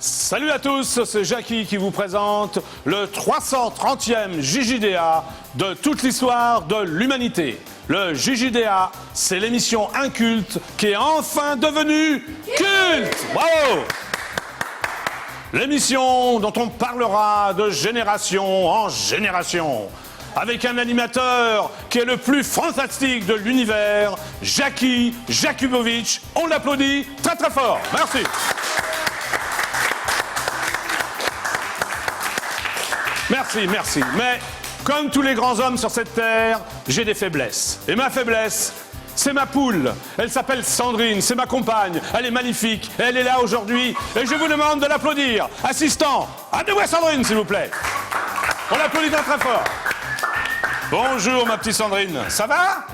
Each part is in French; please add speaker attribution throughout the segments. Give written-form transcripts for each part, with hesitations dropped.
Speaker 1: Salut à tous, c'est Jackie qui vous présente le 330e JJDA de toute l'histoire de l'humanité. Le JJDA, c'est l'émission inculte qui est enfin devenue culte. Bravo! L'émission dont on parlera de génération en génération, avec un animateur qui est le plus fantastique de l'univers, Jackie Jakubowicz. On l'applaudit très très fort. Merci. Merci, merci. Mais comme tous les grands hommes sur cette terre, j'ai des faiblesses. Et ma faiblesse, c'est ma poule. Elle s'appelle Sandrine, c'est ma compagne. Elle est magnifique. Elle est là aujourd'hui. Et je vous demande de l'applaudir. Assistant, amenez-moi Sandrine, s'il vous plaît. On l'applaudit très très fort. Bonjour, ma petite Sandrine. Ça va?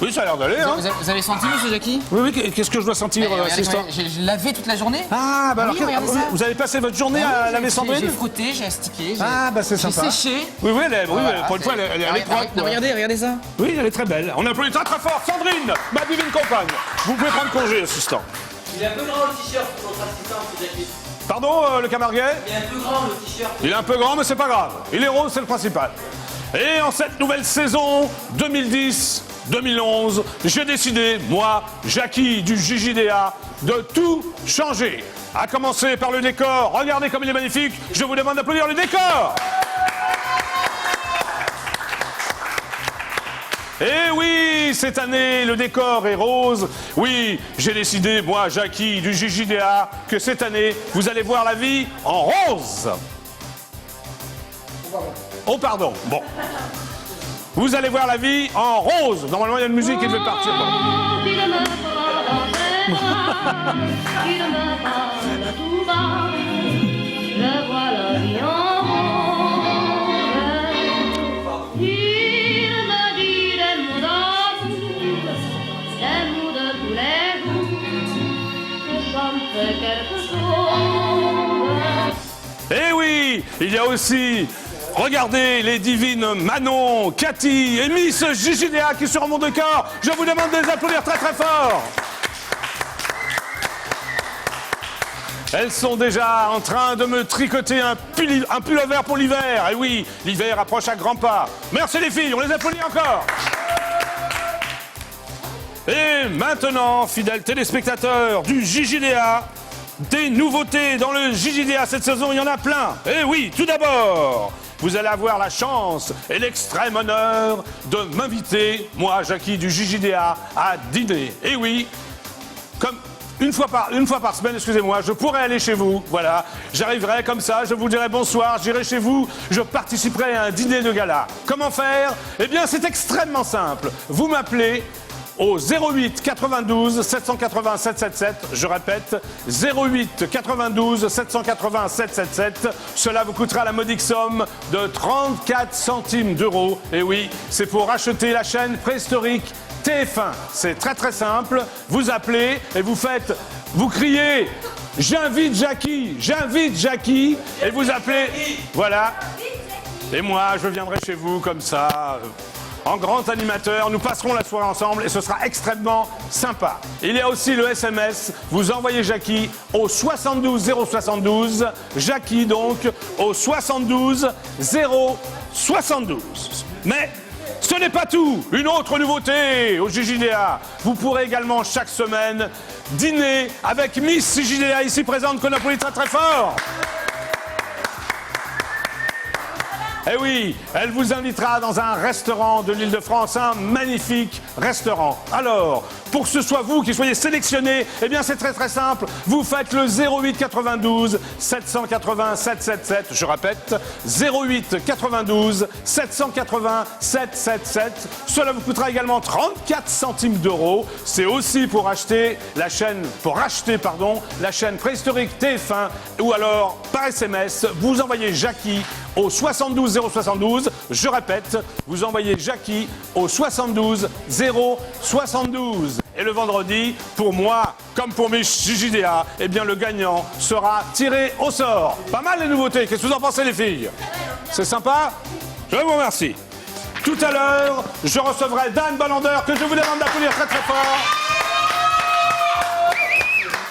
Speaker 1: Oui, ça a l'air d'aller, hein.
Speaker 2: Vous avez senti, monsieur Jackie?
Speaker 1: Oui, qu'est-ce que je dois sentir, assistant?
Speaker 2: J'ai lavé toute la journée.
Speaker 1: Ah, bah
Speaker 2: oui,
Speaker 1: alors, vous avez passé votre journée à laver Sandrine?
Speaker 2: J'ai frotté, j'ai astiqué.
Speaker 1: Ah, bah c'est sympa.
Speaker 2: J'ai séché.
Speaker 1: Oui,
Speaker 2: Voilà,
Speaker 1: pour une fois, elle est propre.
Speaker 2: Non, regardez ça.
Speaker 1: Oui, elle est très belle. On applaudit très très fort Sandrine, ma divine compagne. Vous pouvez prendre congé, assistant.
Speaker 3: Il est un peu grand le t-shirt pour notre assistant, monsieur Jackie.
Speaker 1: Pardon, le camarguais?
Speaker 3: Il est un peu grand le t-shirt.
Speaker 1: Il est un peu grand, mais c'est pas grave. Il est rose, c'est le principal. Et en cette nouvelle saison 2010-2011, j'ai décidé, moi, Jackie du JJDA, de tout changer. À commencer par le décor. Regardez comme il est magnifique. Je vous demande d'applaudir le décor. Et oui, cette année, le décor est rose. Oui, j'ai décidé, moi, Jackie du JJDA, que cette année, vous allez voir la vie en rose. Oh, pardon. Bon. Vous allez voir la vie en rose. Normalement, il y a une musique qui devait partir. Eh oui, il y a aussi, regardez, les divines Manon, Cathy et Miss JJDA qui sont sur mon décor. Je vous demande de les applaudir très très fort. Elles sont déjà en train de me tricoter un pullover pour l'hiver. Et oui, l'hiver approche à grands pas. Merci les filles, on les applaudit encore. Et maintenant, fidèles téléspectateurs du JJDA, des nouveautés dans le JJDA cette saison, il y en a plein. Et oui, tout d'abord, vous allez avoir la chance et l'extrême honneur de m'inviter, moi, Jackie du JJDA, à dîner. Et oui, comme une fois par semaine, excusez-moi, je pourrais aller chez vous, voilà. J'arriverai comme ça, je vous dirai bonsoir, j'irai chez vous, je participerai à un dîner de gala. Comment faire? Eh bien, c'est extrêmement simple. Vous m'appelez au 08 92 780 777, je répète, 08 92 780 777. Cela vous coûtera la modique somme de 34 centimes d'euros. Et oui, c'est pour acheter la chaîne préhistorique TF1. C'est très très simple. Vous appelez et vous criez « J'invite Jackie !» et vous appelez, voilà. Et moi, je viendrai chez vous comme ça. En grand animateur, nous passerons la soirée ensemble et ce sera extrêmement sympa. Il y a aussi le SMS, vous envoyez Jackie au 72 072, Jackie donc au 72 072. Mais ce n'est pas tout, une autre nouveauté au JJDA. Vous pourrez également chaque semaine dîner avec Miss JJDA ici présente, qu'on applaudit très très fort. Eh oui, elle vous invitera dans un restaurant de l'Île-de-France, un magnifique restaurant. Alors, pour que ce soit vous qui soyez sélectionné, eh bien c'est très très simple. Vous faites le 08 92 780 777. Je répète, 08 92 780 777. Cela vous coûtera également 34 centimes d'euros. C'est aussi pour racheter la chaîne préhistorique TF1 ou alors par SMS, vous envoyez Jackie au 72 072. Je répète, vous envoyez Jackie au 72 072. Et le vendredi, pour moi, comme pour mes JJDA, eh bien le gagnant sera tiré au sort. Pas mal les nouveautés, qu'est-ce que vous en pensez les filles? C'est sympa? Je vous remercie. Tout à l'heure, je recevrai Dan Ballander, que je vous demande d'applaudir très très fort.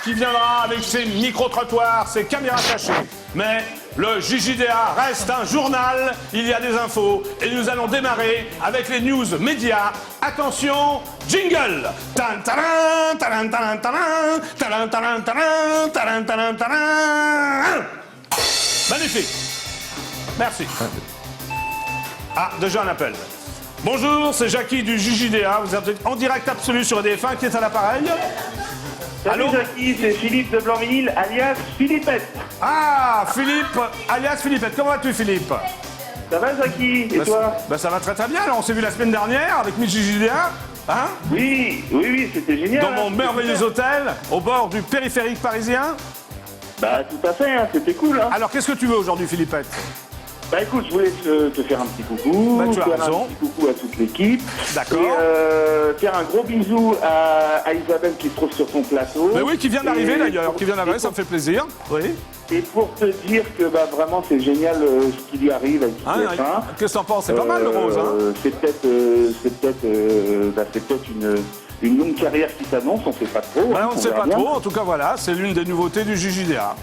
Speaker 1: qui viendra avec ses micro-trottoirs, ses caméras cachées. Mais le JJDA reste un journal, il y a des infos et nous allons démarrer avec les news médias. Attention, jingle. Tan, taran, taran, taran, taran, taran, taran, taran, taran, taran, taran. Magnifique. Merci. Ah, déjà un appel. Bonjour, c'est Jackie du JJDA. Vous êtes en direct absolu sur EDF1. Qui est à l'appareil?
Speaker 4: Salut Jackie, c'est Philippe de Blanville, alias Philippette.
Speaker 1: Ah, Philippe, alias Philippette. Comment vas-tu, Philippe?
Speaker 4: Ça va Jackie, et toi?
Speaker 1: Ça va très très bien. Là, on s'est vu la semaine dernière avec Miss JJDA. Hein?
Speaker 4: Oui, c'était génial.
Speaker 1: Dans mon merveilleux hôtel, au bord du périphérique parisien.
Speaker 4: Bah tout à fait, hein, c'était cool. Hein.
Speaker 1: Alors, qu'est-ce que tu veux aujourd'hui, Philippette?
Speaker 4: Bah écoute, je voulais te faire un petit coucou,
Speaker 1: Bah, tu as
Speaker 4: faire
Speaker 1: raison.
Speaker 4: un petit coucou à toute l'équipe.
Speaker 1: D'accord.
Speaker 4: Et faire un gros bisou à Isabelle qui se trouve sur ton plateau.
Speaker 1: Mais oui, qui vient d'arriver
Speaker 4: Et
Speaker 1: d'ailleurs,
Speaker 4: pour-
Speaker 1: qui vient d'arriver, ça me fait plaisir. Oui.
Speaker 4: Et pour te dire que bah, vraiment c'est génial ce qui lui arrive avec
Speaker 1: Hein,
Speaker 4: TF1.
Speaker 1: qu'est-ce que t'en penses? C'est pas mal le rose, hein?
Speaker 4: C'est peut-être une longue carrière qui s'annonce, on sait pas trop.
Speaker 1: Ouais,
Speaker 4: hein,
Speaker 1: on ne sait
Speaker 4: verra
Speaker 1: pas
Speaker 4: bien.
Speaker 1: trop. En tout cas, voilà, c'est l'une des nouveautés du JJDA.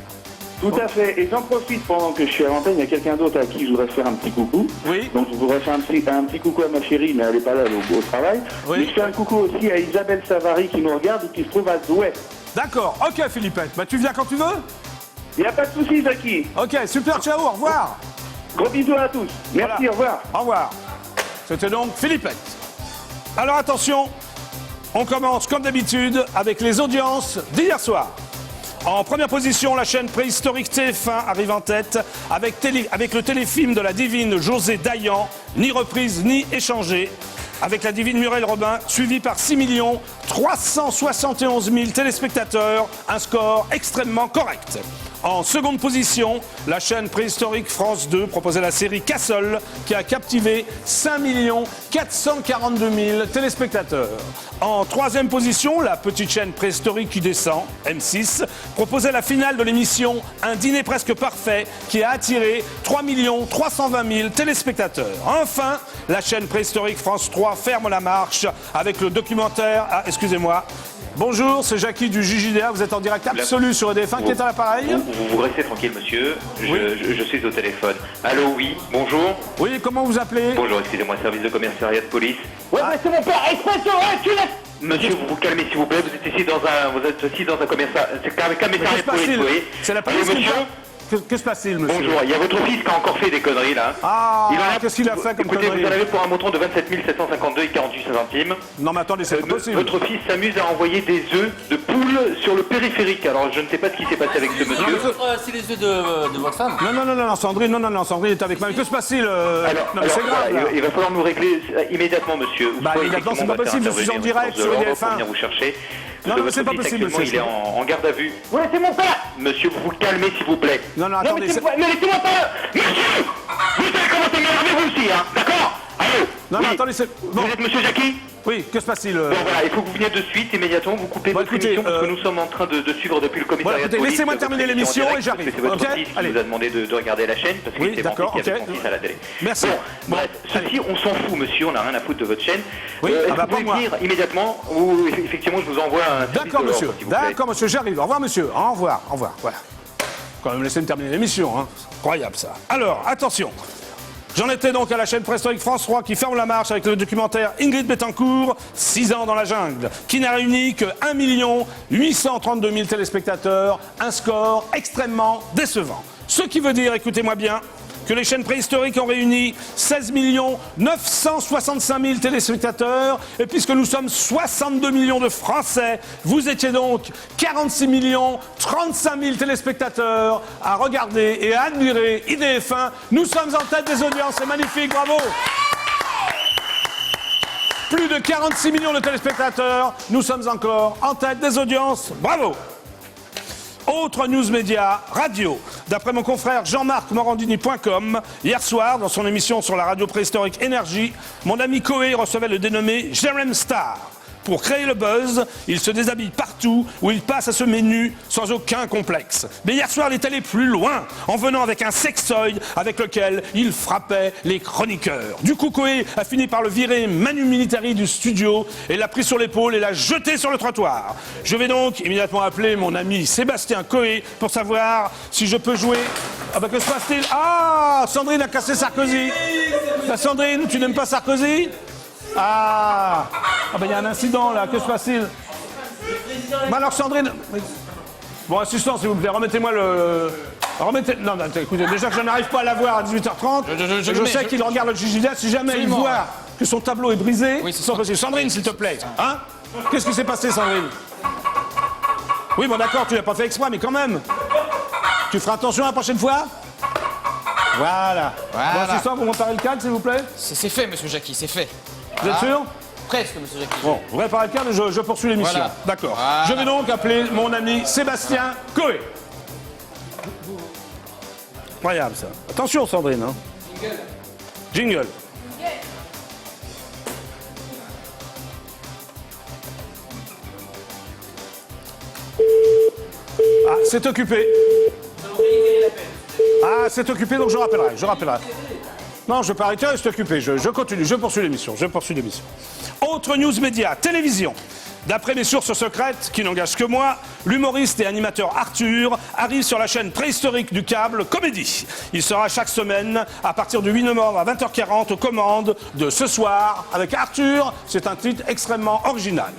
Speaker 4: Tout à fait. Et j'en profite pendant que je suis à l'antenne, il y a quelqu'un d'autre à qui je voudrais faire un petit coucou.
Speaker 1: Oui.
Speaker 4: Donc je voudrais faire un petit coucou à ma chérie, mais elle n'est pas là, elle est au travail.
Speaker 1: Oui.
Speaker 4: Mais je fais un coucou aussi à Isabelle Savary qui nous regarde et qui se trouve à Douai.
Speaker 1: D'accord, ok, Philippette. Bah, tu viens quand tu veux?
Speaker 4: Il n'y a pas de souci, Jackie.
Speaker 1: Ok, super, ciao, au revoir.
Speaker 4: Gros bisous à tous. Merci,
Speaker 1: Voilà.
Speaker 4: au revoir.
Speaker 1: Au revoir. C'était donc Philippette. Alors attention, on commence comme d'habitude avec les audiences d'hier soir. En première position, la chaîne préhistorique TF1 arrive en tête avec le téléfilm de la divine José Dayan, ni reprise ni échangé, avec la divine Muriel Robin, suivi par 6 371 000 téléspectateurs, un score extrêmement correct. En seconde position, la chaîne préhistorique France 2 proposait la série Cassel, qui a captivé 5 442 000 téléspectateurs. En troisième position, la petite chaîne préhistorique qui descend, M6, proposait la finale de l'émission Un dîner presque parfait, qui a attiré 3 320 000 téléspectateurs. Enfin, la chaîne préhistorique France 3 ferme la marche avec le documentaire... Ah, excusez-moi. Bonjour, c'est Jackie du JJDA, vous êtes en direct absolu sur EDF1, qui est à l'appareil?
Speaker 5: Vous restez tranquille, monsieur.
Speaker 1: Oui.
Speaker 5: Je suis au téléphone. Allô, oui, bonjour.
Speaker 1: Oui, comment vous appelez?
Speaker 5: Bonjour, excusez-moi, service de commissariat de police.
Speaker 4: Ouais, c'est mon père, Expresso, tu laisses.
Speaker 5: Monsieur, vous vous calmez, s'il vous plaît. Vous êtes ici dans un commissariat de police, vous voyez.
Speaker 1: C'est la
Speaker 5: Allô,
Speaker 1: police qui
Speaker 5: monsieur.
Speaker 1: parle. Que se passe-t-il, monsieur?
Speaker 5: Bonjour, il y a votre fils qui a encore fait des conneries, là.
Speaker 1: Ah,
Speaker 5: Il en a-
Speaker 1: qu'est-ce qu'il a fait comme
Speaker 5: Écoutez,
Speaker 1: connerie?
Speaker 5: vous en avez pour un montant de 27 752 et 48 centimes.
Speaker 1: Non, mais attendez, c'est pas possible.
Speaker 5: Votre fils s'amuse à envoyer des œufs de poule sur le périphérique. Alors, je ne sais pas ce qui s'est passé avec ce monsieur.
Speaker 2: C'est les œufs de votre femme.
Speaker 1: Non, Sandrine, non, Sandrine est avec moi. Que se passe-t-il? Non, mais c'est grave,
Speaker 5: voilà,
Speaker 1: là.
Speaker 5: il va falloir nous régler immédiatement, monsieur. Ou
Speaker 1: Bah,
Speaker 5: soit,
Speaker 1: immédiatement, c'est
Speaker 5: effectivement,
Speaker 1: pas
Speaker 5: on va faire
Speaker 1: possible, je suis en
Speaker 5: intervenir
Speaker 1: direct
Speaker 5: une
Speaker 1: sur
Speaker 5: force de l'ordre
Speaker 1: EDF1.
Speaker 5: pour venir vous chercher.
Speaker 1: Non,
Speaker 5: Votre
Speaker 1: mais c'est pas
Speaker 5: fils,
Speaker 1: possible,
Speaker 5: actuellement,
Speaker 1: monsieur.
Speaker 5: il est en garde à vue.
Speaker 4: Ouais, c'est mon père.
Speaker 5: Monsieur, vous vous calmez, s'il vous plaît.
Speaker 1: Non, attendez.
Speaker 4: Mais laissez-moi pas.
Speaker 5: Monsieur, vous savez comment c'est m'énerver, vous aussi, hein. D'accord? Allô?
Speaker 1: Non,
Speaker 5: Oui.
Speaker 1: attendez, c'est... Bon,
Speaker 5: Vous êtes monsieur Jackie?
Speaker 1: oui, que se passe-t-il?
Speaker 5: Bon, voilà, il faut que vous veniez de suite, immédiatement, vous coupez
Speaker 1: Bon,
Speaker 5: votre
Speaker 1: écoutez,
Speaker 5: émission parce que nous sommes en train de suivre depuis le commissariat
Speaker 1: Bon, écoutez,
Speaker 5: de police.
Speaker 1: laissez-moi
Speaker 5: votre
Speaker 1: terminer
Speaker 5: émission
Speaker 1: l'émission
Speaker 5: en
Speaker 1: et
Speaker 5: direct,
Speaker 1: j'arrive.
Speaker 5: parce que C'est votre
Speaker 1: Ok?
Speaker 5: fils qui
Speaker 1: Allez.
Speaker 5: vous a demandé de regarder la chaîne parce qu'il
Speaker 1: Oui,
Speaker 5: était
Speaker 1: d'accord,
Speaker 5: menti qu'il y avait
Speaker 1: ok.
Speaker 5: son fils à la télé.
Speaker 1: Merci.
Speaker 5: Bon, bref, ceci, on s'en fout, monsieur, on n'a rien à foutre de votre chaîne.
Speaker 1: Oui,
Speaker 5: Est-ce
Speaker 1: ah bah,
Speaker 5: que vous pouvez
Speaker 1: pas moi.
Speaker 5: venir immédiatement ou effectivement je vous envoie un service
Speaker 1: D'accord,
Speaker 5: de l'ordre,
Speaker 1: monsieur.
Speaker 5: s'il vous plaît.
Speaker 1: D'accord, monsieur, j'arrive. Au revoir, monsieur. Au revoir. Voilà. Quand même, laissez-moi terminer l'émission, hein. C'est incroyable, ça. Alors, attention. J'en étais donc à la chaîne préhistorique France 3 qui ferme la marche avec le documentaire Ingrid Betancourt, 6 ans dans la jungle, qui n'a réuni que 1 832 000 téléspectateurs, un score extrêmement décevant. Ce qui veut dire, écoutez-moi bien, que les chaînes préhistoriques ont réuni 16 965 000 téléspectateurs, et puisque nous sommes 62 millions de Français, vous étiez donc 46 35 000 téléspectateurs à regarder et à admirer IDF1. Nous sommes en tête des audiences, c'est magnifique, bravo! Plus de 46 millions de téléspectateurs, nous sommes encore en tête des audiences, bravo! Autre news média, radio. D'après mon confrère Jean-Marc Morandini.com, hier soir, dans son émission sur la radio préhistorique Énergie, mon ami Coé recevait le dénommé Jérém Star. Pour créer le buzz, il se déshabille partout où il passe à se menu sans aucun complexe. Mais hier soir, il est allé plus loin en venant avec un sextoy avec lequel il frappait les chroniqueurs. Du coup, Koé a fini par le virer Manu Militari du studio et l'a pris sur l'épaule et l'a jeté sur le trottoir. Je vais donc immédiatement appeler mon ami Sébastien Koé pour savoir si je peux jouer. Ah bah que se passe-t-il? Ah, Sandrine a cassé Sarkozy. La Sandrine, tu n'aimes pas Sarkozy? Ah bah il y a un incident là, que se passe-t-il? Bah alors Sandrine... Bon, assistant, s'il vous plaît, remettez-moi le... Non, écoutez, déjà que je n'arrive pas à l'avoir à 18h30, je sais qu'il regarde le JJDA, si jamais il voit que son tableau est brisé,
Speaker 2: oui,
Speaker 1: c'est possible. Sandrine, s'il te plaît, hein? Qu'est-ce qui s'est passé, Sandrine? Oui, bon d'accord, tu l'as pas fait exprès, mais quand même. Tu feras attention la prochaine fois? Voilà. Bon, assistant, vous m'en le cadre, s'il vous plaît?
Speaker 2: C'est fait, monsieur Jackie, c'est fait.
Speaker 1: Vous êtes sûr?
Speaker 2: Presque, monsieur Jackie.
Speaker 1: Bon, vous réparez le cadre et je poursuis l'émission.
Speaker 2: Voilà.
Speaker 1: D'accord.
Speaker 2: Voilà.
Speaker 1: Je vais donc appeler mon ami Sébastien Koé. Incroyable ça. Attention Sandrine. Hein. Jingle. Ah, c'est occupé. Ah, c'est occupé, donc je rappellerai. Non, je vais pas arrêter, c'est occupé. Je continue, je poursuis l'émission. Autre news média, télévision. D'après mes sources secrètes, qui n'engagent que moi, l'humoriste et animateur Arthur arrive sur la chaîne préhistorique du câble Comédie. Il sera chaque semaine, à partir du 8 novembre à 20h40, aux commandes de Ce Soir avec Arthur. C'est un titre extrêmement original.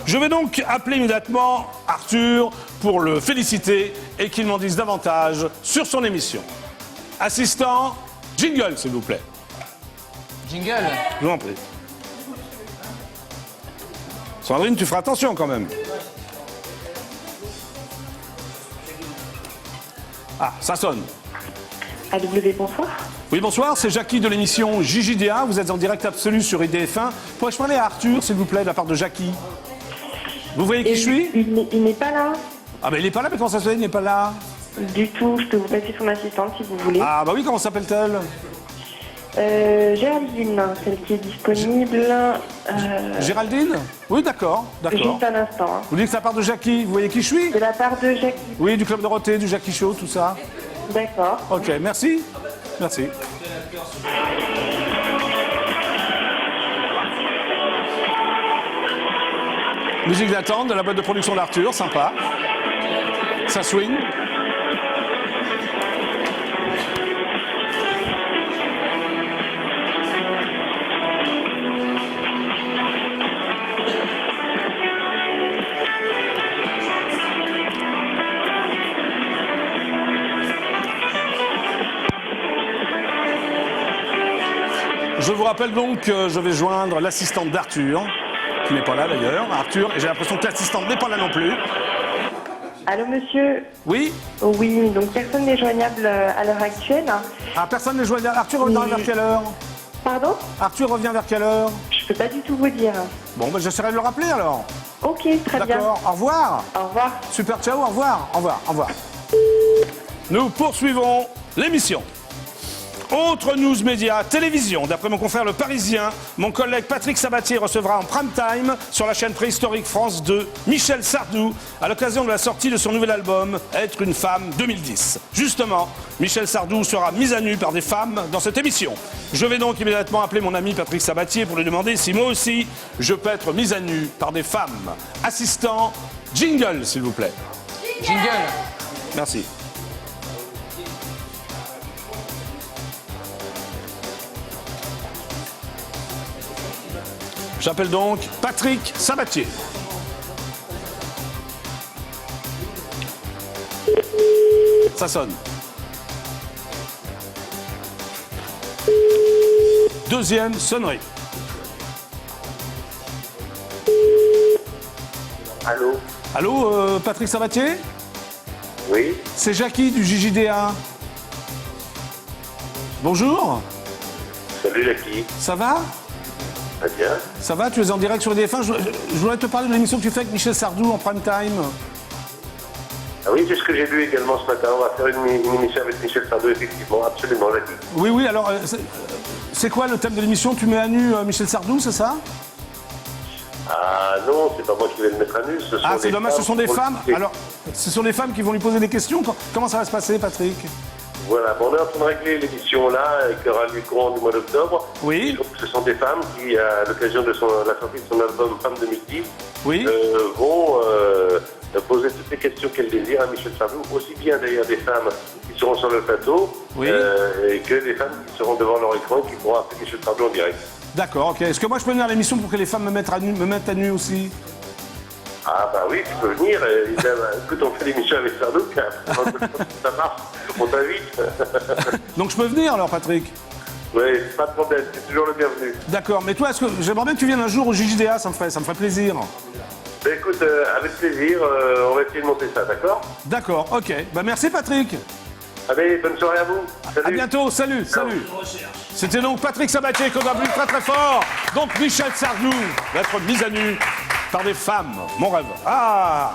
Speaker 1: Je vais donc appeler immédiatement Arthur pour le féliciter et qu'il m'en dise davantage sur son émission. Assistant, jingle s'il vous plaît.
Speaker 2: Jingle.
Speaker 1: Je vous en prie. Sandrine, tu feras attention quand même. Ah, ça sonne.
Speaker 6: AW, bonsoir.
Speaker 1: Oui, bonsoir, c'est Jackie de l'émission JJDA. Vous êtes en direct absolu sur IDF1. Pourrais-je parler à Arthur, s'il vous plaît, de la part de Jackie? Vous voyez qui je suis?
Speaker 6: Il n'est pas là.
Speaker 1: Ah, ben il n'est pas là, mais comment ça se fait, il n'est pas là?
Speaker 6: Du tout, je peux vous passer son assistante si vous voulez.
Speaker 1: Ah, bah oui, comment s'appelle-t-elle?
Speaker 6: Géraldine, celle qui est disponible.
Speaker 1: Géraldine? Oui, d'accord.
Speaker 6: Juste un instant. Hein.
Speaker 1: Vous dites que c'est la part de Jackie. Vous voyez qui je suis?
Speaker 6: De la part de Jackie.
Speaker 1: Oui, du Club Dorothée, du Jackie Show, tout ça.
Speaker 6: D'accord.
Speaker 1: Ok, merci. Merci. Musique d'attente de la boîte de production d'Arthur, sympa. Ça swing. Je vous rappelle donc que je vais joindre l'assistante d'Arthur, qui n'est pas là d'ailleurs. Arthur, et j'ai l'impression que l'assistante n'est pas là non plus.
Speaker 6: Allô, monsieur?
Speaker 1: Oui?
Speaker 6: Oui, donc personne n'est joignable à l'heure actuelle.
Speaker 1: Ah, personne n'est joignable. Arthur revient vers quelle heure?
Speaker 6: Pardon?
Speaker 1: Arthur revient vers quelle heure?
Speaker 6: Je peux pas du tout vous dire.
Speaker 1: Bon, ben j'essaierai de le rappeler alors.
Speaker 6: Ok, très bien.
Speaker 1: D'accord, au revoir.
Speaker 6: Au revoir.
Speaker 1: Super, ciao, au revoir. Au revoir, au revoir. Nous poursuivons l'émission. Autre news média, télévision. D'après mon confrère Le Parisien, mon collègue Patrick Sabatier recevra en prime time sur la chaîne préhistorique France 2 Michel Sardou à l'occasion de la sortie de son nouvel album Être une femme 2010. Justement, Michel Sardou sera mis à nu par des femmes dans cette émission. Je vais donc immédiatement appeler mon ami Patrick Sabatier pour lui demander si moi aussi je peux être mis à nu par des femmes. Assistant, jingle s'il vous plaît.
Speaker 2: Jingle.
Speaker 1: Merci. J'appelle donc Patrick Sabatier. Ça sonne. Deuxième sonnerie.
Speaker 7: Allô?
Speaker 1: Allô, Patrick Sabatier?
Speaker 7: Oui?
Speaker 1: C'est Jackie du JJDA. Bonjour.
Speaker 7: Salut Jackie.
Speaker 1: Ça va?
Speaker 7: Très bien.
Speaker 1: Ça va? Tu es en direct sur IDF1. Je voulais te parler de l'émission que tu fais avec Michel Sardou en prime time.
Speaker 7: Ah oui, c'est ce que j'ai vu également ce matin. On va faire une émission avec Michel Sardou, effectivement, absolument, Jackie.
Speaker 1: Oui, oui, alors, c'est quoi le thème de l'émission? Tu mets à nu Michel Sardou, c'est ça?
Speaker 7: Ah non, c'est pas moi qui vais le mettre à nu. Ce sont
Speaker 1: Ah, c'est
Speaker 7: des
Speaker 1: dommage, ce sont des
Speaker 7: pour le
Speaker 1: femmes.
Speaker 7: citer.
Speaker 1: Alors, ce sont des femmes qui vont lui poser des questions. Comment ça va se passer, Patrick?
Speaker 7: Voilà, bon, on est en train de régler l'émission là, qui aura lieu courant du mois d'octobre.
Speaker 1: Oui.
Speaker 7: Et donc, ce sont des femmes qui, à l'occasion de la sortie de son album Femme 2010,
Speaker 1: Oui.
Speaker 7: vont poser toutes les questions qu'elles désirent à Michel Sardou, aussi bien d'ailleurs des femmes qui seront sur le plateau,
Speaker 1: Oui.
Speaker 7: et que des femmes qui seront devant leur écran et qui pourront appeler Michel Sardou en direct.
Speaker 1: D'accord, ok. Est-ce que moi je peux venir à l'émission pour que les femmes me mettent à nu aussi?
Speaker 7: Ah bah oui, tu peux venir, écoute, on fait l'émission avec Sardou, puis après, ça marche, on t'invite.
Speaker 1: Donc je peux venir alors, Patrick?
Speaker 7: Oui, pas de problème, c'est toujours le bienvenu.
Speaker 1: D'accord, mais toi, j'aimerais bien que tu viennes un jour au JJDA, ça me ferait plaisir.
Speaker 7: Ben écoute, avec plaisir, on va essayer de monter ça, d'accord?
Speaker 1: D'accord, ok. Bah merci, Patrick.
Speaker 7: Allez, bonne soirée à vous. Salut.
Speaker 1: À bientôt, salut, salut. C'était donc Patrick Sabatier qu'on a vu très très fort. Donc Michel Sardou va être mise à nu par des femmes. Mon rêve. Ah.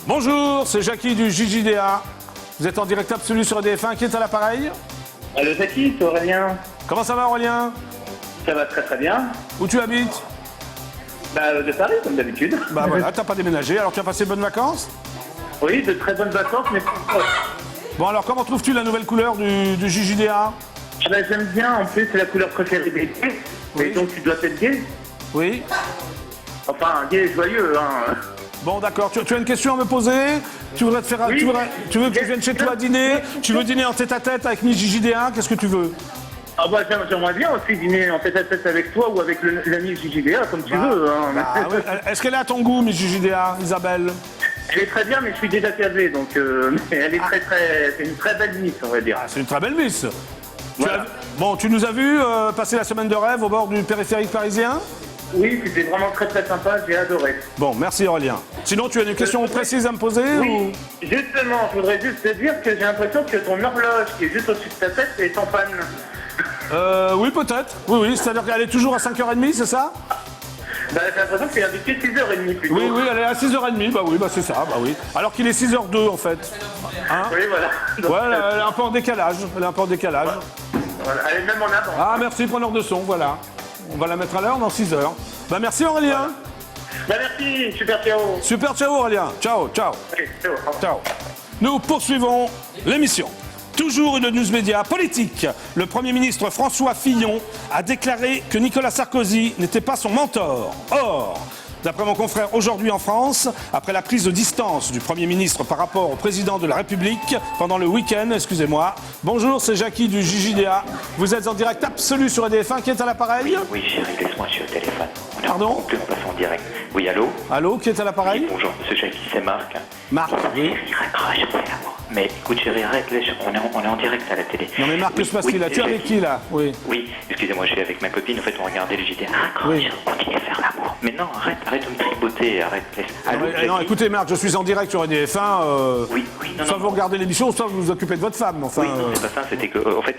Speaker 1: Bonjour, c'est Jackie du JJDA. Vous êtes en direct absolu sur EDF1. Qui est à l'appareil?
Speaker 4: Allô, Jackie, c'est Aurélien.
Speaker 1: Comment ça va, Aurélien?
Speaker 4: Ça va très très bien.
Speaker 1: Où tu habites?
Speaker 4: Bah, de Paris, comme d'habitude.
Speaker 1: Bah voilà, t'as pas déménagé. Alors tu as passé de bonnes vacances?
Speaker 4: Oui, de très bonnes vacances, mais pas proches.
Speaker 1: Bon alors, comment trouves-tu la nouvelle couleur du JJDA?
Speaker 4: Ah bah, j'aime bien, en plus, c'est la couleur préférée des gays.
Speaker 1: Oui.
Speaker 4: Et donc, tu dois être gay.
Speaker 1: Oui.
Speaker 4: Enfin, gay joyeux, hein.
Speaker 1: Bon, d'accord. Tu as une question à me poser? Tu voudrais te faire,
Speaker 4: Oui.
Speaker 1: tu veux que je vienne chez toi dîner? Tu veux dîner en tête-à-tête avec Miss JJDA? Qu'est-ce que tu veux?
Speaker 4: Ah bah, j'aimerais bien aussi dîner en tête-à-tête avec toi ou avec l'ami JJDA, comme tu veux. Hein.
Speaker 1: Bah, ouais. Est-ce qu'elle est à ton goût, Miss JJDA, Isabelle?
Speaker 4: Elle est très bien, mais je suis déjà casé, donc mais elle est c'est une très belle Miss, on va dire.
Speaker 1: Ah, c'est une très belle Miss.
Speaker 4: Voilà.
Speaker 1: Bon, tu nous as vus passer la semaine de rêve au bord du périphérique parisien?
Speaker 4: Oui, c'était vraiment très très sympa, j'ai adoré.
Speaker 1: Bon, merci Aurélien. Sinon, tu as une question précise à me poser
Speaker 4: Oui, justement, je voudrais juste te dire que j'ai l'impression que ton horloge qui est juste au-dessus de ta tête est en panne.
Speaker 1: Oui, peut-être. Oui, c'est-à-dire qu'elle est toujours à 5h30, c'est ça?
Speaker 4: Bah, j'ai l'impression que c'est indiqué 6h30 plutôt.
Speaker 1: Oui, elle est à 6h30, bah oui, c'est ça, bah oui. Alors qu'il est 6h02 en fait. Hein?
Speaker 4: Oui, voilà. Donc,
Speaker 1: Ouais, elle est un peu en décalage.
Speaker 4: voilà. Elle est même en avant.
Speaker 1: Ah, merci, preneur de son, voilà. On va la mettre à l'heure dans 6 heures. Bah, merci Aurélien.
Speaker 4: Bah, merci, super, ciao.
Speaker 1: Super, ciao Aurélien. Ciao, ciao,
Speaker 4: Allez, ciao.
Speaker 1: ciao. Nous poursuivons l'émission. Toujours une news média politique. Le Premier ministre François Fillon a déclaré que Nicolas Sarkozy n'était pas son mentor. Or, d'après mon confrère Aujourd'hui en France, après la prise de distance du Premier ministre par rapport au président de la République pendant le week-end, excusez-moi. Bonjour, c'est Jackie du JJDA. Vous êtes en direct absolu sur EDF1. Qui est à l'appareil?
Speaker 8: Oui, chérie, laisse-moi sur le téléphone. On est
Speaker 1: Pardon
Speaker 8: en passe en direct. Oui, allô?
Speaker 1: Allô, qui est à l'appareil?
Speaker 8: Bonjour, monsieur Jackie, c'est Marc.
Speaker 1: Marc, oui.
Speaker 8: Chérie, raccroche, c'est à moi. Mais écoute, chérie, arrête, on est en direct à la télé.
Speaker 1: Non mais Marc, que se passe-t-il là? Tu es avec qui là? Oui.
Speaker 8: Oui, excusez-moi, je suis avec ma copine, en fait, on regardait le JT. Raccroche,
Speaker 1: Oui.
Speaker 8: on continue à faire l'amour. Mais non, arrête de me tripoter, arrête, laisse. Allô,
Speaker 1: Non,
Speaker 8: Jackie?
Speaker 1: écoutez Marc, je suis en direct sur EDF1.
Speaker 8: Oui, non,
Speaker 1: Soit
Speaker 8: non.
Speaker 1: vous regardez l'émission, soit vous vous occupez de votre femme. Enfin,
Speaker 8: Oui, non, c'est pas ça, c'était que, en fait,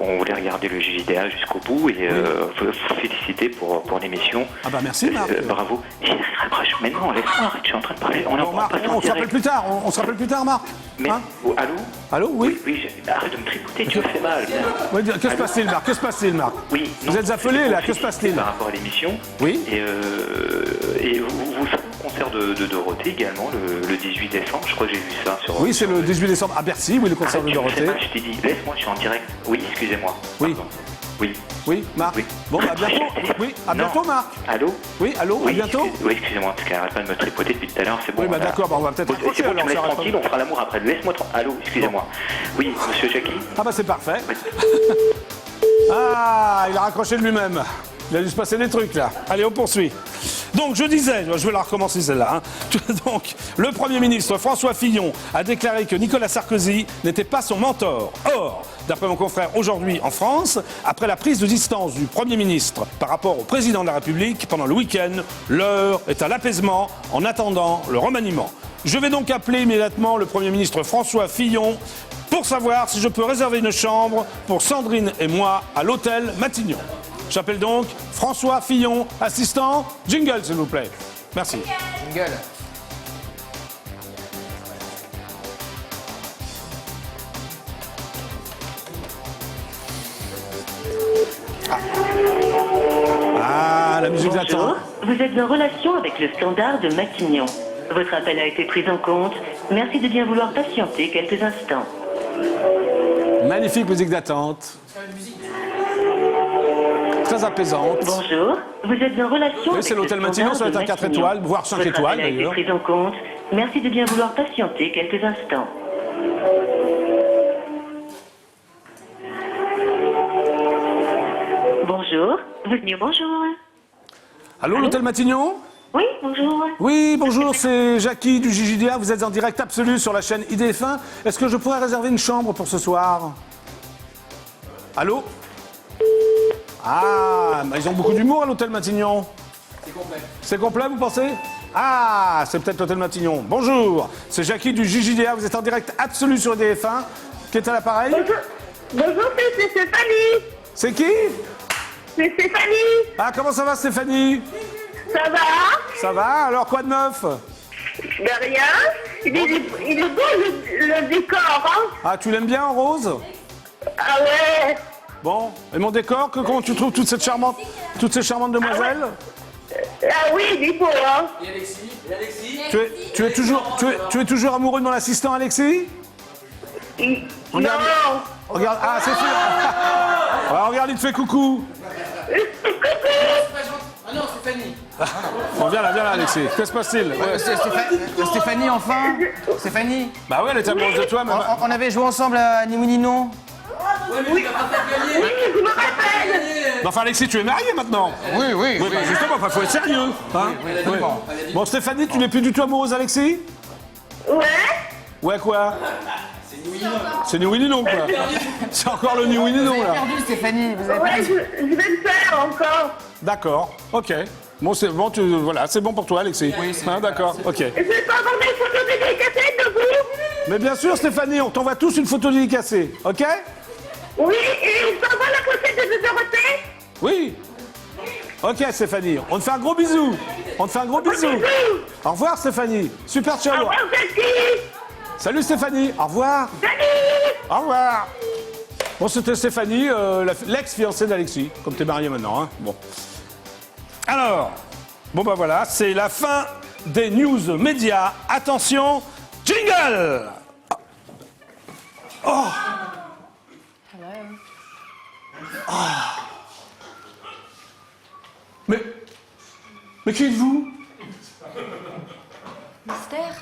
Speaker 8: on voulait regarder le JJDA jusqu'au bout et faut féliciter pour l'émission.
Speaker 1: Ah bah merci Marc.
Speaker 8: Bravo. Chérie, raccroche. Mais non, laisse-moi, arrête, je suis en train de parler. On est
Speaker 1: Bon,
Speaker 8: en
Speaker 1: Marc,
Speaker 8: passe en
Speaker 1: on se rappelle
Speaker 8: direct.
Speaker 1: plus tard. On se rappelle plus tard, Marc.
Speaker 8: Mais,
Speaker 1: Hein?
Speaker 8: oh, allô?
Speaker 1: Allô, oui.
Speaker 8: Oui, arrête de me tripoter, tu me fais mal.
Speaker 1: Oui, que se passe-t-il, Marc? Que se passe-t-il, Marc?
Speaker 8: Oui,
Speaker 1: Vous êtes affolé, là? Que se passe-t-il?
Speaker 8: Par rapport à l'émission.
Speaker 1: Oui.
Speaker 8: Et vous serez au concert de Dorothée également, le 18 décembre, je crois que j'ai vu ça sur...
Speaker 1: Oui, c'est le 18 décembre à Bercy, oui, le concert
Speaker 8: Arrête,
Speaker 1: de
Speaker 8: tu me fais
Speaker 1: Dorothée.
Speaker 8: mal, je t'ai dit, laisse-moi, je suis en direct. Oui, excusez-moi.
Speaker 1: Oui.
Speaker 8: Pardon. Oui.
Speaker 1: Oui, Marc.
Speaker 8: Oui.
Speaker 1: Bon, bah, à bientôt. Oui, à
Speaker 8: Non.
Speaker 1: bientôt, Marc.
Speaker 8: Allô?
Speaker 1: Oui, allô, à
Speaker 8: Oui,
Speaker 1: bientôt.
Speaker 8: Oui, excusez-moi, parce qu'elle arrête pas de me tripoter depuis tout à l'heure, c'est bon.
Speaker 1: Oui, bah,
Speaker 8: on a-
Speaker 1: d'accord, bah, on va peut-être
Speaker 8: Bon,
Speaker 1: raccrocher,
Speaker 8: c'est bon,
Speaker 1: alors,
Speaker 8: tu me laisses
Speaker 1: ça arrête
Speaker 8: tranquille,
Speaker 1: pas.
Speaker 8: on fera l'amour après. Laisse-moi Allô, excusez-moi. Oui, monsieur Jackie?
Speaker 1: Ah bah c'est parfait. Ah, il a raccroché de lui-même. Il a dû se passer des trucs là. Allez, on poursuit. Donc je disais, je vais la recommencer celle-là. Hein. Donc, le Premier ministre François Fillon a déclaré que Nicolas Sarkozy n'était pas son mentor. Or, d'après mon confrère Aujourd'hui en France, après la prise de distance du Premier ministre par rapport au président de la République pendant le week-end, l'heure est à l'apaisement en attendant le remaniement. Je vais donc appeler immédiatement le Premier ministre François Fillon pour savoir si je peux réserver une chambre pour Sandrine et moi à l'hôtel Matignon. J'appelle donc François Fillon, assistant. Jingle, s'il vous plaît. Merci.
Speaker 2: Jingle.
Speaker 1: Ah, la musique d'attente.
Speaker 6: Vous
Speaker 9: vous êtes en relation avec le standard de Matignon. Votre appel a été pris en compte. Merci de bien vouloir patienter quelques instants.
Speaker 1: Magnifique musique d'attente. Très apaisante.
Speaker 9: Bonjour, vous êtes en relation avec
Speaker 1: c'est l'hôtel
Speaker 9: le
Speaker 1: Matignon, ça
Speaker 9: standard
Speaker 1: va être un
Speaker 9: de
Speaker 1: 4
Speaker 9: Matignon.
Speaker 1: étoiles, voire 5
Speaker 9: Votre
Speaker 1: étoiles
Speaker 9: appel a été
Speaker 1: d'ailleurs.
Speaker 9: pris en compte. Merci de bien vouloir patienter quelques instants. Bonjour, bonjour.
Speaker 1: Allô, l'hôtel Matignon?
Speaker 9: Oui, bonjour.
Speaker 1: Oui, bonjour, c'est Jackie du JJDA. Vous êtes en direct absolu sur la chaîne IDF1. Est-ce que je pourrais réserver une chambre pour ce soir? Allô? Ah, ils ont beaucoup d'humour à l'hôtel Matignon.
Speaker 2: C'est complet.
Speaker 1: C'est complet, vous pensez? Ah, c'est peut-être l'hôtel Matignon. Bonjour, c'est Jackie du JJDA. Vous êtes en direct absolu sur IDF1. Qui est à l'appareil?
Speaker 4: Bonjour, c'est Stéphanie.
Speaker 1: C'est qui?
Speaker 4: C'est Stéphanie.
Speaker 1: Ah, comment ça va, Stéphanie?
Speaker 4: Ça va?
Speaker 1: Ça va? Alors, quoi de neuf?
Speaker 4: De rien. Il est beau le décor, hein?
Speaker 1: Ah, tu l'aimes bien en rose?
Speaker 4: Ah ouais.
Speaker 1: Bon, et mon décor, comment tu trouves toutes ces charmantes demoiselles?
Speaker 4: Ah oui, il est beau, hein?
Speaker 3: Et Alexis
Speaker 1: Tu es toujours amoureux de mon assistant, Alexis?
Speaker 4: Non.
Speaker 1: Regarde, ah, c'est sûr. Ouais, regarde, il te fait coucou.
Speaker 2: Ah non, Stéphanie.
Speaker 1: Bon, viens là, Alexis. Que se passe-t-il?
Speaker 2: Stéphanie, enfin. Stéphanie.
Speaker 1: Bah ouais, elle est amoureuse de toi, mais...
Speaker 2: On avait joué ensemble à Ni oui ni non.
Speaker 4: Oui, je me rappelle.
Speaker 1: Mais enfin, Alexis, tu es marié maintenant?
Speaker 2: Oui.
Speaker 1: Oui, bah justement, il faut être sérieux. Hein?
Speaker 2: Oui.
Speaker 1: Bon, Stéphanie, tu n'es plus du tout amoureuse d'Alexis?
Speaker 4: Ouais.
Speaker 1: Ouais, quoi? C'est ni oui ni non, quoi. C'est encore le ni oui ni non, là.
Speaker 2: Perdu, Stéphanie. Vous avez
Speaker 4: Ouais,
Speaker 2: perdu.
Speaker 4: je vais le faire encore.
Speaker 1: D'accord, ok. Bon, c'est bon, voilà, c'est bon pour toi, Alexis. Oui, d'accord, ok.
Speaker 4: Je vais pas avoir des photos dédicacées de vous.
Speaker 1: Mais bien sûr, Stéphanie, on t'envoie tous une photo dédicacée, ok?
Speaker 4: Oui, et je t'envoie la pochette de Dorothée.
Speaker 1: Oui. Ok, Stéphanie, on te fait un gros bisou. Au revoir, Stéphanie. Super ciao.
Speaker 4: Au revoir, Jackie.
Speaker 1: Salut, Stéphanie. Au revoir.
Speaker 4: Salut.
Speaker 1: Au revoir. Bon, c'était Stéphanie, l'ex-fiancée d'Alexis, comme t'es marié maintenant, hein. Bon. Alors, bon bah voilà, c'est la fin des news médias. Attention, jingle. Oh. Mais qui êtes-vous?
Speaker 10: Mystère.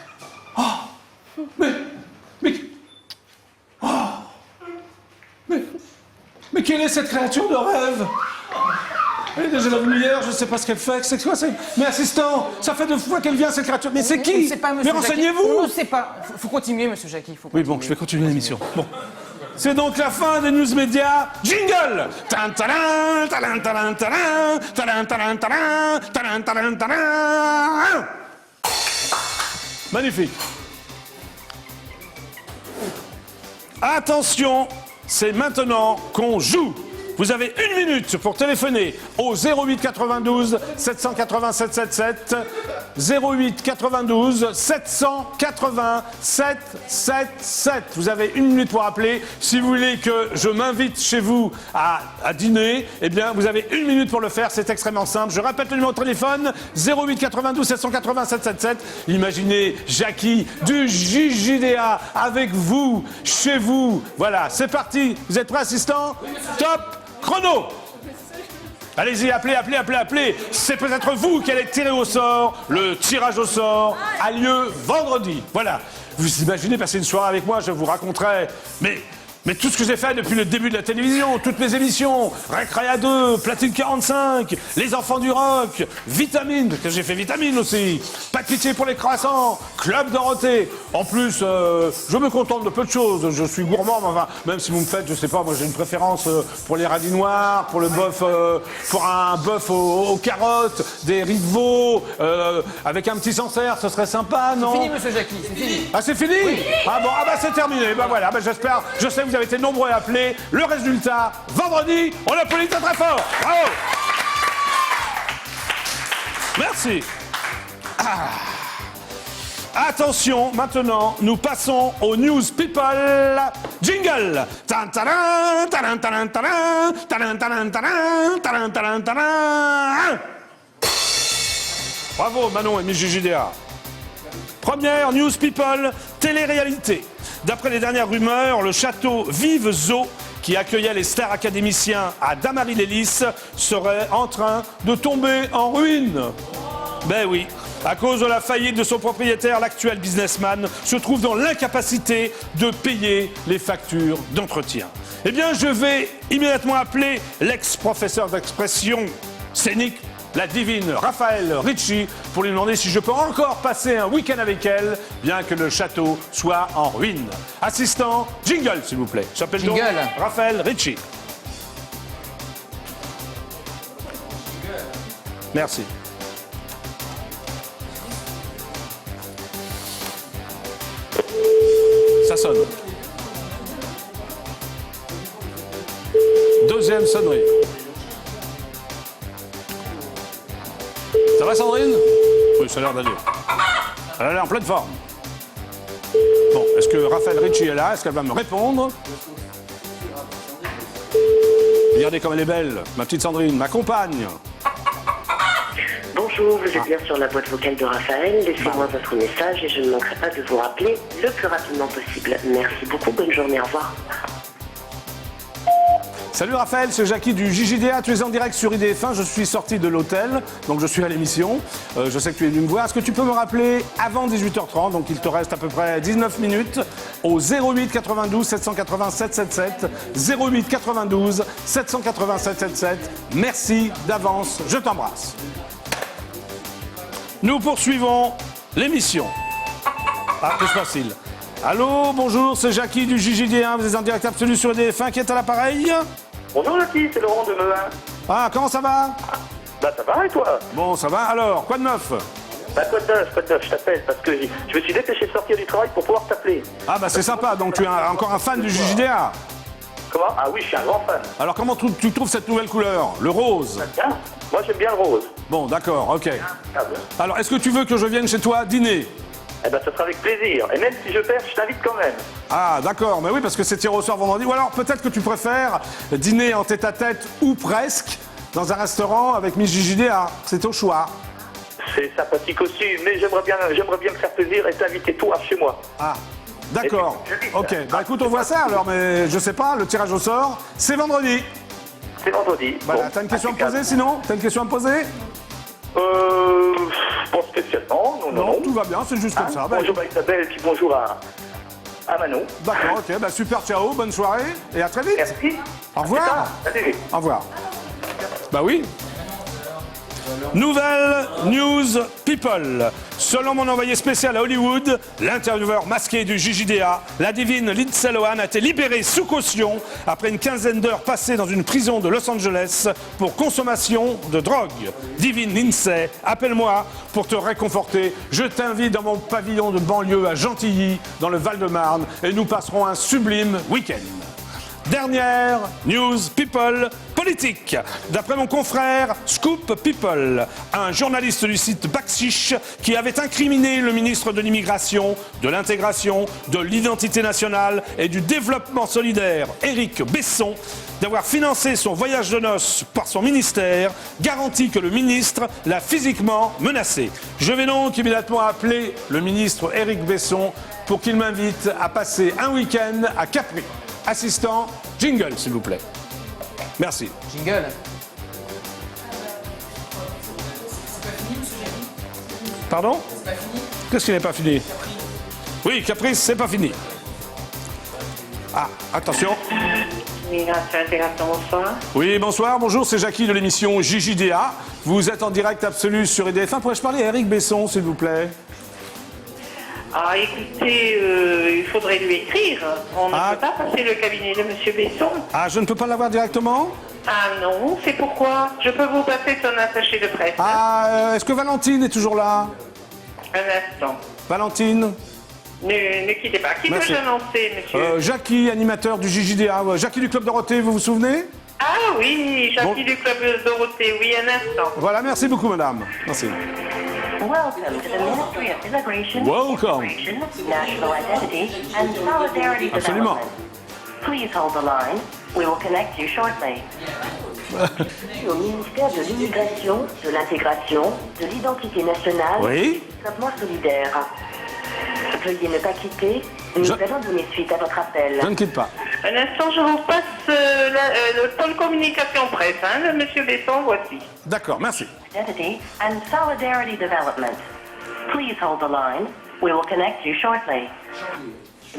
Speaker 1: Mais quelle est cette créature de rêve? Elle est déjà venue hier, je ne sais pas ce qu'elle fait. C'est quoi? Mais assistant, ça fait 2 fois qu'elle vient, cette créature. Mais c'est qui?
Speaker 2: Je sais pas,
Speaker 1: Mais
Speaker 2: monsieur
Speaker 1: renseignez-vous.
Speaker 2: Jackie. Je sais pas. Faut continuer, monsieur Jackie.
Speaker 1: Oui, bon, je vais continuer l'émission. Bon. C'est donc la fin des news médias. Jingle! Tan, taran, taran, taran, taran, taran, taran, taran, taran, taran, taran. Magnifique. Attention, c'est maintenant qu'on joue. Vous avez 1 minute pour téléphoner au 08 92 787 77 08 92 787 77. Vous avez 1 minute pour appeler. Si vous voulez que je m'invite chez vous à dîner, eh bien, vous avez 1 minute pour le faire. C'est extrêmement simple. Je répète le numéro de téléphone 08 92 787 77. Imaginez Jackie du JJDA avec vous, chez vous. Voilà, c'est parti. Vous êtes prêts, assistant? Top! Chrono! Allez-y, appelez. C'est peut-être vous qui allez tirer au sort. Le tirage au sort a lieu vendredi. Voilà. Vous imaginez passer une soirée avec moi, je vous raconterai. Mais tout ce que j'ai fait depuis le début de la télévision, toutes mes émissions, Récréa 2, Platine 45, Les Enfants du Rock, Vitamine, parce que j'ai fait Vitamine aussi, Pas de pitié pour les croissants, Club Dorothée. En plus, je me contente de peu de choses. Je suis gourmand, mais enfin, même si vous me faites, je sais pas, moi j'ai une préférence pour les radis noirs, pour le bœuf, pour un bœuf aux carottes, des riz de veau, avec un petit Sancerre, ce serait sympa, non?
Speaker 2: C'est fini, monsieur Jackie, c'est fini.
Speaker 1: Ah, c'est fini? Oui. Ah bon, ah bah c'est terminé. Bah voilà, bah j'espère, je sais que vous avez été nombreux à appeler. Le résultat, vendredi, on applaudit très très fort. Bravo. Merci. Attention, maintenant, nous passons aux news people. Jingle. Tan, taran, taran, taran, taran, taran, taran, taran, taran, taran, taran. Bravo Manon et Miss JJDA. Première news people, télé-réalité. D'après les dernières rumeurs, le château Vive Zoo, qui accueillait les stars académiciens à Damary-les-Lys, serait en train de tomber en ruine. Ben oui, à cause de la faillite de son propriétaire, l'actuel businessman se trouve dans l'incapacité de payer les factures d'entretien. Eh bien, je vais immédiatement appeler l'ex-professeur d'expression scénique, la divine Raphaël Ricci, pour lui demander si je peux encore passer un week-end avec elle, bien que le château soit en ruine. Assistant, jingle s'il vous plaît. J'appelle donc
Speaker 2: Jingle.
Speaker 1: Raphaël Ricci. Merci. Ça sonne. Deuxième sonnerie. Ça va Sandrine? Oui, ça a l'air d'aller. Elle a l'air en pleine forme. Bon, est-ce que Raphaël Ricci est là? Est-ce qu'elle va me répondre? Regardez comme elle est belle, ma petite Sandrine, ma compagne.
Speaker 9: Bonjour, vous êtes bien sur la boîte vocale de Raphaël. Laissez-moi votre message et je ne manquerai pas de vous rappeler le plus rapidement possible. Merci beaucoup, bonne journée, au revoir.
Speaker 1: Salut Raphaël, c'est Jackie du JJDA, tu es en direct sur IDF1, je suis sorti de l'hôtel, donc je suis à l'émission, je sais que tu es venu me voir. Est-ce que tu peux me rappeler avant 18h30, donc il te reste à peu près 19 minutes, au 08 92 787 77, 08 92 787 77, merci d'avance, je t'embrasse. Nous poursuivons l'émission. Ah, que se passe-t-il? Allô, bonjour, c'est Jackie du JJDA, vous êtes en direct absolu sur IDF1, qui est à l'appareil?
Speaker 5: Bonjour Jackie, c'est Laurent de Melun.
Speaker 1: Ah, comment ça va?
Speaker 5: Bah ça va et toi?
Speaker 1: Bon, ça va. Alors, quoi de neuf?
Speaker 5: Bah quoi de neuf, je t'appelle parce que je me suis dépêché de sortir du travail pour pouvoir t'appeler.
Speaker 1: Ah, bah c'est sympa, donc tu es encore un fan du JJDA.
Speaker 5: Comment? Ah oui, je suis un grand fan.
Speaker 1: Alors, comment tu trouves cette nouvelle couleur? Le rose?
Speaker 5: Bien. Moi j'aime bien le rose.
Speaker 1: Bon, d'accord, ok.
Speaker 5: Ah bon.
Speaker 1: Alors, est-ce que tu veux que je vienne chez toi dîner?
Speaker 5: Eh ben ça sera avec plaisir. Et même si je perds, je t'invite quand même.
Speaker 1: Ah, d'accord, mais oui, parce que c'est tiré au sort vendredi. Ou alors, peut-être que tu préfères dîner en tête-à-tête ou presque dans un restaurant avec Miss JJDA. C'est au choix.
Speaker 5: C'est sympathique aussi, mais j'aimerais bien me faire plaisir et t'inviter toi chez moi.
Speaker 1: Ah, d'accord. Ok, bah écoute, on voit ça alors, mais je sais pas, le tirage au sort, c'est vendredi.
Speaker 5: C'est vendredi.
Speaker 1: Voilà,
Speaker 5: Bon,
Speaker 1: t'as une question à me
Speaker 5: impeccable.
Speaker 1: poser sinon? T'as une question à me poser?
Speaker 5: Pas spécialement,
Speaker 1: Non, tout va bien, c'est juste comme ça. Bah,
Speaker 5: bonjour à Isabelle, puis bonjour à Manon.
Speaker 1: d'accord, ok, bah super, ciao, bonne soirée et à très vite.
Speaker 5: Merci.
Speaker 1: Au revoir.
Speaker 5: Salut.
Speaker 1: Au revoir. Bah oui. Nouvelle news people. Selon mon envoyé spécial à Hollywood, l'intervieweur masqué du JJDA, la divine Lindsay Lohan a été libérée sous caution après une quinzaine d'heures passées dans une prison de Los Angeles pour consommation de drogue. Divine Lindsay, appelle-moi pour te réconforter. Je t'invite dans mon pavillon de banlieue à Gentilly, dans le Val-de-Marne, et nous passerons un sublime week-end. Dernière news people politique. D'après mon confrère Scoop People, un journaliste du site Baxish qui avait incriminé le ministre de l'Immigration, de l'Intégration, de l'Identité nationale et du Développement solidaire, Éric Besson, d'avoir financé son voyage de noces par son ministère, garantit que le ministre l'a physiquement menacé. Je vais donc immédiatement appeler le ministre Éric Besson pour qu'il m'invite à passer un week-end à Capri. Assistant, jingle s'il vous plaît. Merci.
Speaker 2: Jingle.
Speaker 1: Pardon? Qu'est-ce qui n'est pas fini? Oui, Caprice, c'est pas fini. Ah, attention.
Speaker 9: Bonsoir.
Speaker 1: Oui, bonsoir, bonjour, c'est Jackie de l'émission JJDA. Vous êtes en direct absolu sur IDF1. Pourrais-je parler à Éric Besson, s'il vous plaît?
Speaker 10: Ah, écoutez, il faudrait lui écrire. On ne peut pas passer le cabinet de Monsieur Besson.
Speaker 1: Ah, je ne peux pas l'avoir directement?
Speaker 10: Ah non, c'est pourquoi. Je peux vous passer son attaché de presse.
Speaker 1: Ah, est-ce que Valentine est toujours là?
Speaker 10: Un instant.
Speaker 1: Valentine?
Speaker 10: Ne quittez pas. Qui
Speaker 1: Merci.
Speaker 10: dois-je annoncer, monsieur?
Speaker 1: Jackie, animateur du JJDA. Jackie du Club Dorothée, vous vous souvenez?
Speaker 10: Ah oui, Jackie du Club Dorothée, oui, un instant.
Speaker 1: Voilà, merci beaucoup, madame. Merci.
Speaker 9: Welcome to the Ministry of Immigration,
Speaker 1: Welcome.
Speaker 9: Integration, National Identity and Solidarity
Speaker 1: Absolument.
Speaker 9: Development. Please hold the line. We will connect you shortly. Au ministère de l'Immigration, de l'Intégration, de l'Identité nationale
Speaker 1: Oui.
Speaker 9: et du développement solidaire. Veuillez ne pas quitter. Nous allons donner suite à votre appel.
Speaker 1: Je ne quitte pas.
Speaker 10: Un instant, je vous passe le pôle communication presse. Hein, monsieur Besson, voici.
Speaker 1: D'accord, merci.
Speaker 9: Identity and Solidarity Development. Please hold the line. We will connect you shortly.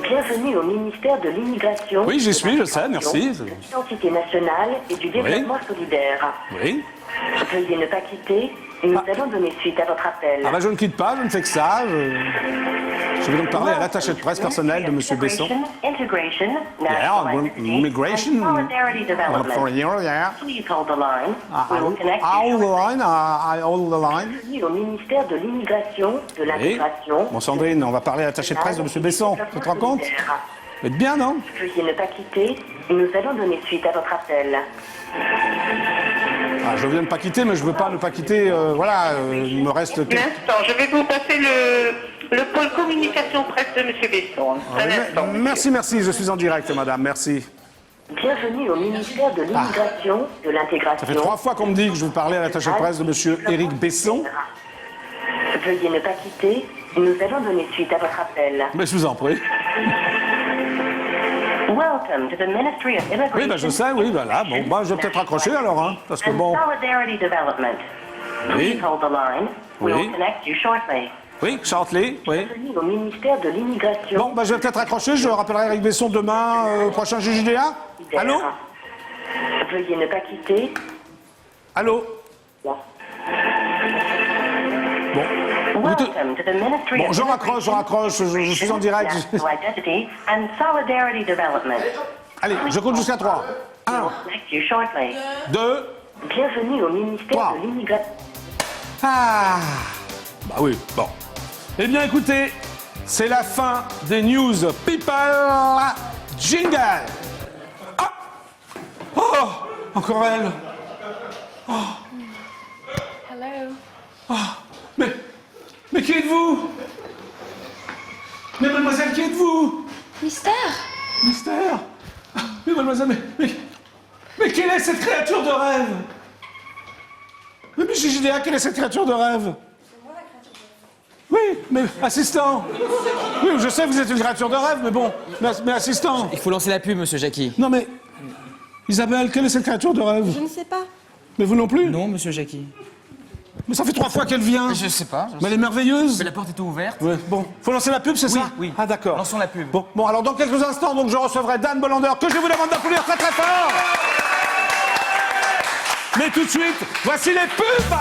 Speaker 9: Bienvenue au ministère de l'Immigration.
Speaker 1: Oui, j'y suis, je sais, merci.
Speaker 9: De l'Identité nationale et du développement solidaire.
Speaker 1: Oui.
Speaker 9: Veuillez ne pas quitter. Nous allons donner suite à votre appel.
Speaker 1: Ah bah je ne quitte pas, je ne fais que ça. Je vais donc parler à l'attaché de presse personnel de M. Besson.
Speaker 9: Integration,
Speaker 1: Yeah,
Speaker 9: national identity,
Speaker 1: immigration.
Speaker 9: and solidarity development.
Speaker 1: Yeah.
Speaker 9: Please hold the line. We will connect
Speaker 1: I
Speaker 9: you
Speaker 1: hold the
Speaker 9: shortly.
Speaker 1: line, I hold the line.
Speaker 9: Bienvenue au ministère de l'Immigration, de
Speaker 1: Oui.
Speaker 9: l'Intégration.
Speaker 1: Bon, Sandrine, on va parler à l'attaché de presse de M. Besson. Tu te rends compte? Vous êtes bien, non?
Speaker 9: Veuillez ne pas quitter. Nous allons donner suite à votre appel.
Speaker 1: Ah, je viens de pas quitter, mais je veux pas ne pas quitter. Voilà, il me reste.
Speaker 10: Un instant, je vais vous passer le pôle communication presse de monsieur Besson. Un instant.
Speaker 1: Merci, je suis en direct, madame, merci.
Speaker 9: Bienvenue au ministère de l'Immigration, de l'Intégration.
Speaker 1: Ça fait 3 fois qu'on me dit que je veux parler à l'attaché de presse de M. Éric Besson.
Speaker 9: Veuillez ne pas quitter. Nous allons donner suite à votre appel.
Speaker 1: Mais je vous en prie.
Speaker 9: Welcome to the Ministry of Immigration.
Speaker 1: Oui, ben je sais, oui, voilà. Bon, bah, je vais peut-être raccrocher alors, hein, parce que
Speaker 9: and
Speaker 1: bon.
Speaker 9: Solidarity Development.
Speaker 1: Oui.
Speaker 9: Please hold the line. We
Speaker 1: Oui.
Speaker 9: will connect you shortly.
Speaker 1: Oui, Chantley, oui.
Speaker 9: Bienvenue au ministère de l'Immigration.
Speaker 1: Bon, bah, je vais peut-être raccrocher, je rappellerai Éric Besson demain au prochain JJDA. Allô?
Speaker 9: Veuillez ne pas quitter.
Speaker 1: Allô?
Speaker 9: Bon.
Speaker 1: Bon.
Speaker 9: Welcome to the Ministry
Speaker 1: Bon,
Speaker 9: of
Speaker 1: je raccroche, je suis en direct.
Speaker 9: National Identity and Solidarity Development.
Speaker 1: Allez, je compte jusqu'à 3.
Speaker 9: We will connect you shortly.
Speaker 1: 2.
Speaker 9: Bienvenue au ministère
Speaker 1: 3.
Speaker 9: de l'Immigration.
Speaker 1: Ah! Bah oui, bon. Eh bien, écoutez, c'est la fin des news people. Jingle! Ah! Oh! Encore elle! Oh!
Speaker 11: Hello.
Speaker 1: Oh! Mais qui êtes-vous? Mais mademoiselle, qui êtes-vous?
Speaker 11: Mystère.
Speaker 1: Mystère? Ah, mais mademoiselle, mais quelle est cette créature de rêve? Mais JJDA, quelle est cette créature de rêve?
Speaker 11: C'est moi la créature de rêve.
Speaker 1: Oui, mais assistant. Oui, je sais que vous êtes une créature de rêve, mais bon, mais assistant.
Speaker 2: Il faut lancer la pub, monsieur Jackie.
Speaker 1: Non mais, Isabelle, quelle est cette créature de rêve?
Speaker 11: Je ne sais pas.
Speaker 1: Mais vous non plus?
Speaker 2: Non, monsieur Jackie.
Speaker 1: Mais ça fait 3 fois qu'elle vient.
Speaker 2: Je sais pas.
Speaker 1: Mais elle est merveilleuse.
Speaker 2: Mais la porte est ouverte.
Speaker 1: Ouais. Bon, faut lancer la pub, c'est ça?
Speaker 2: Oui.
Speaker 1: Ah d'accord.
Speaker 2: Lançons la pub.
Speaker 1: Bon, alors dans quelques instants, donc je recevrai Dan Bolander, que je vous demande d'applaudir très très fort. Mais tout de suite, voici les pubs.